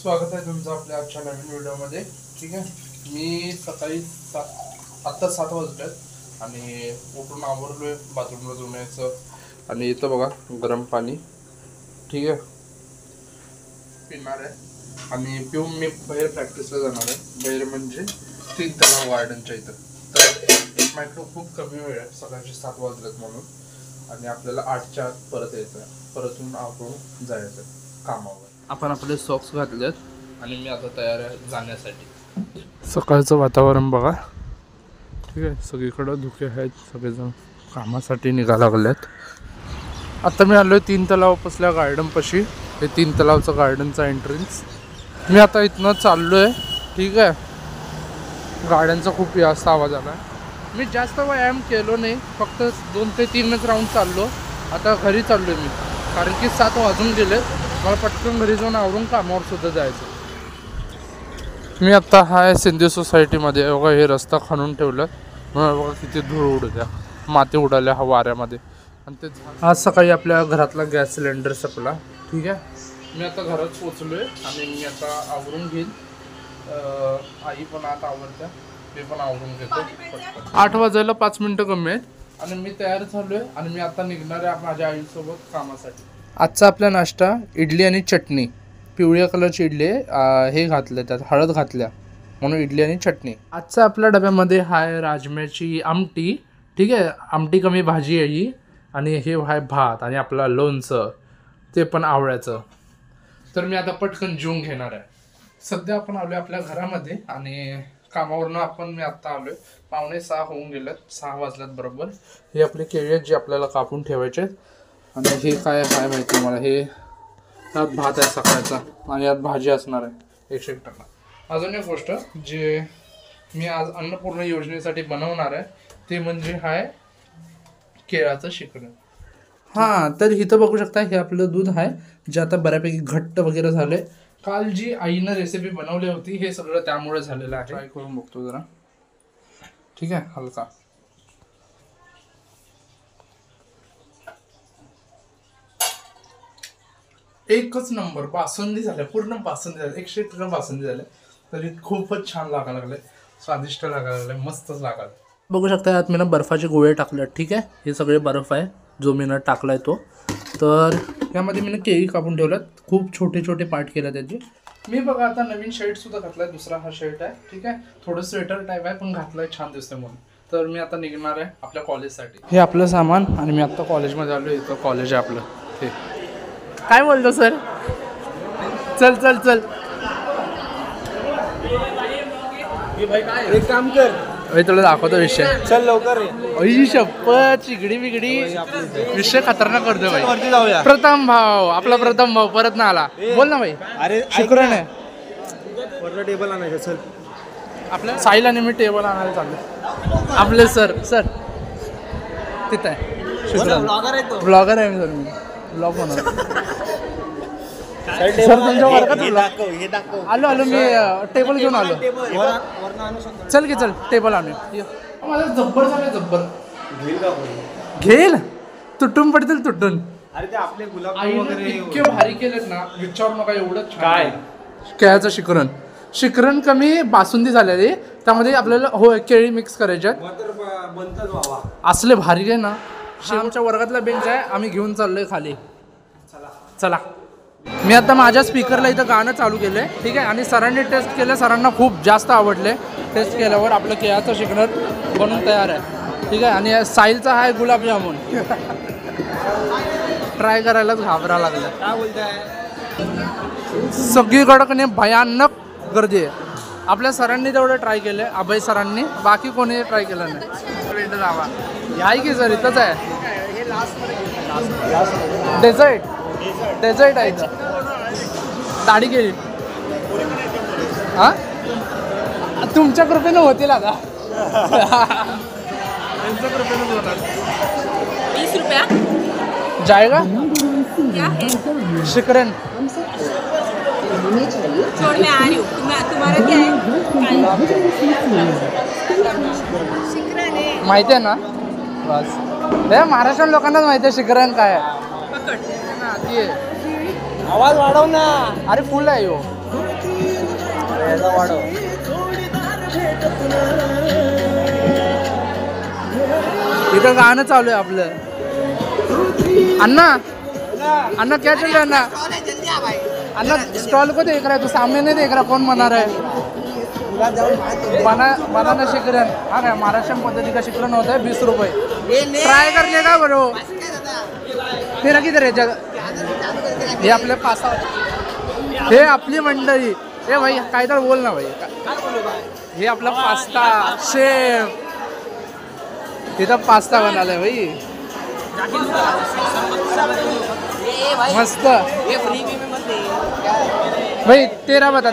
स्वागत आहे तुमचं आपल्या आजच्या नवीन व्हिडिओमध्ये. ठीक आहे, मी सकाळी आत्ता 7 वाजल्यात आणि उठून आवरलोय बाथरूमला जाऊन यायचं. आणि इथं बघा गरम पाणी ठीक आहे पिणार आहे आणि पिऊन मी बाहेर प्रॅक्टिसला जाणार आहे. बाहेर म्हणजे 3 तलाव गार्डनच्या इथं. तर माझ्याकडं खूप कमी वेळ आहे, सकाळचे 7 वाजलेत म्हणून. आणि आपल्याला 8च्या आत परत यायचं आहे, परतून आवरून जायचं कामावर. आपण आपले सॉक्स घातलेत आणि मी आता तयार आहे जाण्यासाठी. सकाळचं वातावरण बघा ठीक आहे, सगळीकडं धुके आहेत, सगळेजण कामासाठी निघा लागलेत. आता मी आलो आहे 3 तलावापासल्या गार्डनपाशी. हे 3 तलावचं गार्डनचा एंट्रन्स. मी आता इथनं चाललो आहे ठीक आहे. गार्डनचा खूप जास्त आवाज आला आहे. मी जास्त व्यायाम केलो नाही, फक्त 2 ते 3च राऊंड चाललो. आता घरी चाललो आहे मी, कारण की 7 वाजून गेले. मला पटकन घरी जाऊन आवरून कामावर सुद्धा जायचं. मी आत्ता हाय सिंधी सोसायटीमध्ये. बघा हे रस्ता खणून ठेवलं, बघा किती धूळ उडत्या, माती उडाल्या वाऱ्यामध्ये. आणि ते आज सकाळी आपल्या घरातला गॅस सिलेंडर संपला ठीक आहे. मी आता घरात पोचलो आहे आणि मी आता आवरून घेईन. आई पण आता आवडत्या, मी पण आवरून घेतो पटकन. 8 वाजायला 5 मिनटं कमी आहेत आणि मी तयार झालो आहे आणि मी आता निघणार आहे माझ्या आईसोबत कामासाठी. आजचा आपला नाश्ता इडली आणि चटणी. पिवळ्या कलरची इडली हे घातलं, त्यात हळद घातल्या म्हणून इडली आणि चटणी. आजचा आपल्या डब्यामध्ये हाय राजम्याची आमटी ठीक आहे. आमटी कमी भाजी आहे ही. आणि हे हाय भात आणि आपला लोणचं, ते पण आवळ्याचं. तर मी आता पटकन जेवून घेणार आहे. सध्या आपण आलो आहे आपल्या घरामध्ये आणि कामावरनं मी आत्ता आलो आहे. 5:45 होऊन गेल्यात, 6 वाजल्यात बरोबर. हे आपले केळी आहेत जे आपल्याला कापून ठेवायचे आहेत. आणि हे काय माहिती मला, हे यात भात आहे सकाळचा आणि यात भाजी असणार आहे 101%. अजून एक गोष्ट जे मी आज अन्नपूर्ण योजनेसाठी बनवणार आहे ते म्हणजे हाय केळाचं शिकरण. हां, तर इथं बघू शकता हे आपलं दूध आहे जे आता बऱ्यापैकी घट्ट वगैरे झालं आहे. काल जी आईनं रेसिपी बनवली होती हे सगळं त्यामुळे झालेलं आहे. ट्राय करून बघतो जरा ठीक आहे. हलका एकच नंबर बासुंदी झाल्या, पूर्ण बासुंदी झाल्या, 101% बासुंदी झाल्या. तरी खूपच छान लागायला लागले, स्वादिष्ट लागायला लागले, मस्तच लागायला. बघू शकता यात मी बर्फाचे गोळे टाकले ठीक आहे. हे सगळे बर्फ आहे जो मी टाकलाय तो. तर यामध्ये मी केळी कापून ठेवल्यात, खूप छोटे छोटे पार्ट केले त्याचे. मी बघा आता नवीन शर्ट सुद्धा घातलाय, दुसरा हा शर्ट आहे ठीक आहे. थोडं स्वेटर टाईप आहे पण घातलाय, छान दिसतंय म्हणून. तर मी आता निघणार आहे आपल्या कॉलेजसाठी. हे आपलं सामान आणि मी आता कॉलेजमध्ये आलो. इथं कॉलेज आहे आपलं. हे काय बोलतो सर? चल चल चल एक काम कर, तुला दाखवतो विषय. चल लवकर. शपथ चिगडी बिगडी विषय खतरनाक करतोय भाई. वरती जाऊया. प्रथम भाव, आपला प्रथम भाव परत ना आला. बोल ना भाई. अरे शुक्रन आहे. वरला टेबल आणायचं. चल आपल्या साहिल आणि मी टेबल आणायला चाललो. आपले सर तिथं आहे शुक्रन. ब्लॉगर आहे मी. सर मी ब्लॉग बनवतो. सर तुमच्या वर्गात आलो मी टेबल घेऊन आलो. चल की चल टेबल आणू. माझा जब्बर झालं, जब्बर घेईल तुटून पडतील तुटून. अरे ते आपले गुलाब वगैरे इतके भारी केलेत ना, विचारू नका एवढं काय. केळाचं शिकरण कमी बासुंदी झालेली, त्यामध्ये आपल्याला हो केळी मिक्स करायच्यात. असले भारी आहे ना. आमच्या वर्गातला बेंच आहे, आम्ही घेऊन चाललोय खाली. चला मी आता माझ्या स्पीकरला इथं गाणं चालू केलं आहे ठीक आहे. आणि सरांनी टेस्ट केलं, सरांना खूप जास्त आवडले. टेस्ट केल्यावर आपलं केळाचं शिकणं बनून तयार आहे ठीक आहे. आणि साहिलचा आहे गुलाबजामुन. ट्राय करायलाच घाबरा लागलं. काय बोलताय? सगळीकडं कधी भयानक गर्दी आहे. आपल्या सरांनी तेवढं ट्राय केलं, अभय सरांनी, बाकी कोणी ट्राय केलं नाही. जावा आहे की सर इथंच आहे. डेझर्ट आहे इथं. दाढी केली हां, तुमच्या कृपेनं होतील आता. त्यांच्या कृपेनं होणार. 20 रुपया जाएगा क्या है? शिकरण. छोड़ मैं आ रही हूँ. तुम्हारा क्या है? शिकरण है. माहिती आहे ना बस. हे महाराष्ट्रीयन लोकांनाच माहिती आहे शिकरण काय आहे. पकड. ती आवाज वाढव ना. अरे फुल आहे हो. इथं गाणं चालू आहे आपलं. अन्ना अन्ना क्या चल रहा है अन्ना? अन्ना स्टॉल को देख रहा है तू, सामने नहीं देख रहा कौन बना रहा है? बनाना शिकरण. हा काय महाराष्ट्र पद्धती का शिकरण होता है 20 रुपये. ट्राय करने का बरो. तेरा किधर आहे जग? हे आपले पास्ता, हे आपली मंडळी. हे भाई काय तर बोल ना भाई. हे आपला पास्ता शेफ. तिथं पास्ता बनालाय भाई. मस्त भाई. तेरा बता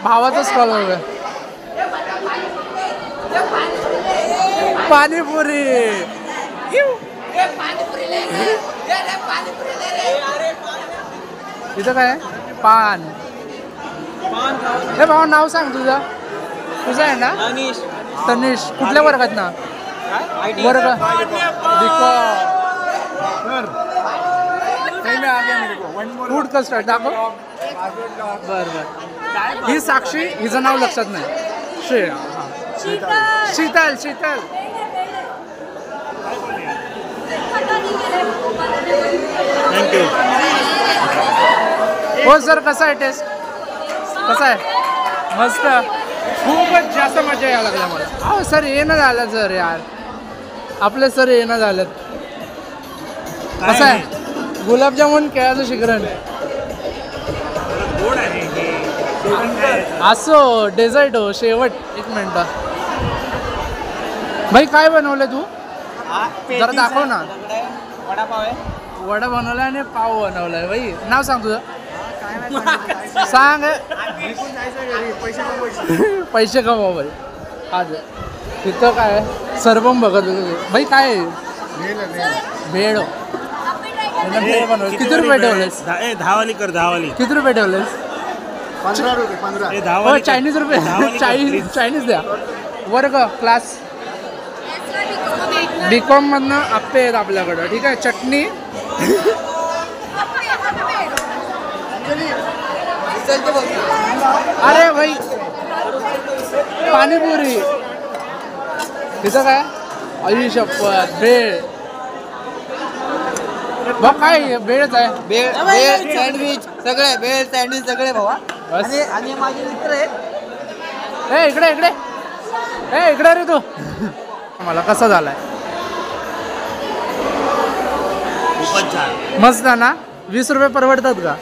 भावाचा स्टॉल होगा. पाणीपुरी. इथं काय पान. हे भावा नाव सांग तुझं. तुझं आहे ना तनिष. कुठल्या वर्गात ना? वर्ग फूड कस्टर्ड दाखव. बर ही साक्षी, हिचं नाव लक्षात नाही. श्रेया. शीतल. शीतल हो सर. कसा आहे टेस्ट? कसा आहे? मस्त. खूपच जास्त मजा यायला लागला मला. हो सर येणं झालं सर यार. आपले सर येणं झालं. कसं आहे? गुलाबजामुन केळाचं शिकरण. असो डेझर्ट हो शेवट. एक मिनिट भाई काय बनवलं तू? जरा दाखव ना. वडापाव आहे. वडा बनवलाय आणि पाव बनवलाय भाई. नाव सांग तुझं. सांग. पैसे कमाव भाई आज. तिथं काय सर्वम बघत भाई. काय भेळ. भेळ बनवलं. किती रुपये ठेवलेस? 10 वाली कर. 10 वाली किती रुपये ठेवलेस? 15 रुपये. 15. ए 10 वाली. चायनीज रुपये. चायनीज द्या. वर्ग क्लास बीकॉम मधनं आप्पे आहेत आपल्याकडं. ठीक आहे. चटणी. अरे भाई पाणीपुरी. तिथं काय आई शपथ भेळ. बघ काय भेळच आहे. भेळ सँडविच सगळे. भेळ सँडविच सगळे भावा. बस. आणि माझे मित्र आहेत. ए इकडे इकडे. ए इकडे रे तू. मला कसा झालाय? खूपच छान. मस्त ना. 20 रुपये परवडतात का?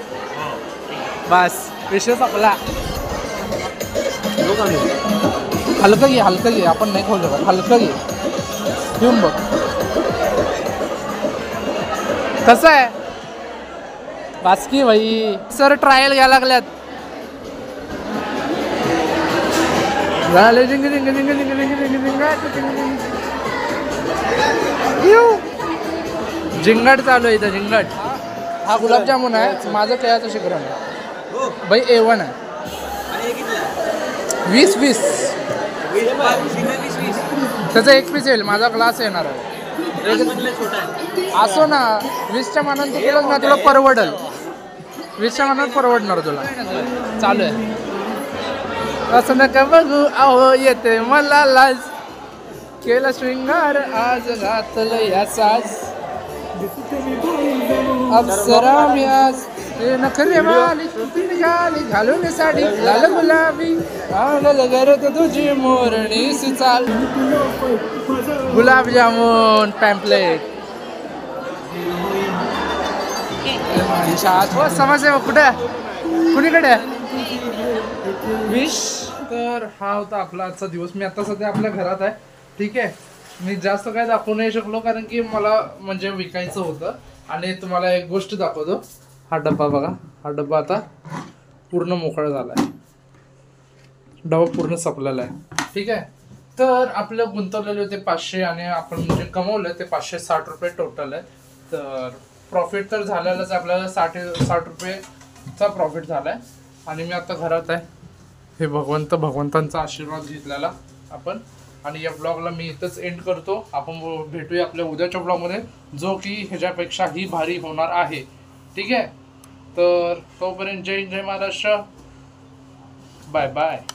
बस विषय संपला. हलकं घे. हलकं घे. आपण नाही खाऊ शकत. हलकं घे. घेऊन बघ कसं आहे. बासकी भाई सर ट्रायल घ्यायला लागल्यात. झाले जिंग जिंग जिंग जिंग जिंग जिंग जिंग. झिंगाट चालू आहे इथं. झिंगाट. हा गुलाबजामुन आहे. माझं केळाचं शिकरण आहे भाई. A1 आहे. 20 त्याचा एक पीस येईल. माझा ग्लास येणार आहे. असो ना 20च्या मानानं तू ना तुला परवडल. 20च्या मानानं परवडणार तुला. चालू आहे. असं नका बघू अहो येते मला लाज. केला शृंगार आज घातलं या साज. अप्सरा मी आज ते नखरे वाली निघाली घालून साडी लाल गुलाबी. आगल करत तुझी मोरणीची चाल. गुलाबजामुन पॅम्पलेट. हो समजले कुठे कुणीकडे विश. तर हा होता आपला आजचा दिवस. मी आता सध्या आपल्या घरात आहे. ठीक आहे. मी जास्त काय दाखवू नाही शकलो कारण की मला म्हणजे विकायचं होतं. आणि तुम्हाला एक गोष्ट दाखवतो. हा डब्बा बघा. हा डब्बा आता पूर्ण मोकळा झाला आहे. डबा पूर्ण संपलेला आहे. ठीक आहे. तर आपलं गुंतवलेले होते 500 आणि आपण जे कमवलं ते 560 रुपये टोटल आहे. तर प्रॉफिट तर झालेलंच. आपल्याला 60 रुपयेचा प्रॉफिट झाला आहे. आणि मी आता घरात आहे. हे भगवंतांचा आशीर्वाद घेतलेला आपण. आणि या ब्लॉगला मी इथंच एंड करतो. आपण भेटूया आपल्या उद्याच्या ब्लॉगमध्ये जो की ह्याच्यापेक्षाही भारी होणार आहे. ठीक आहे. तर तोपर्यंत जय महाराष्ट्र. Bye bye.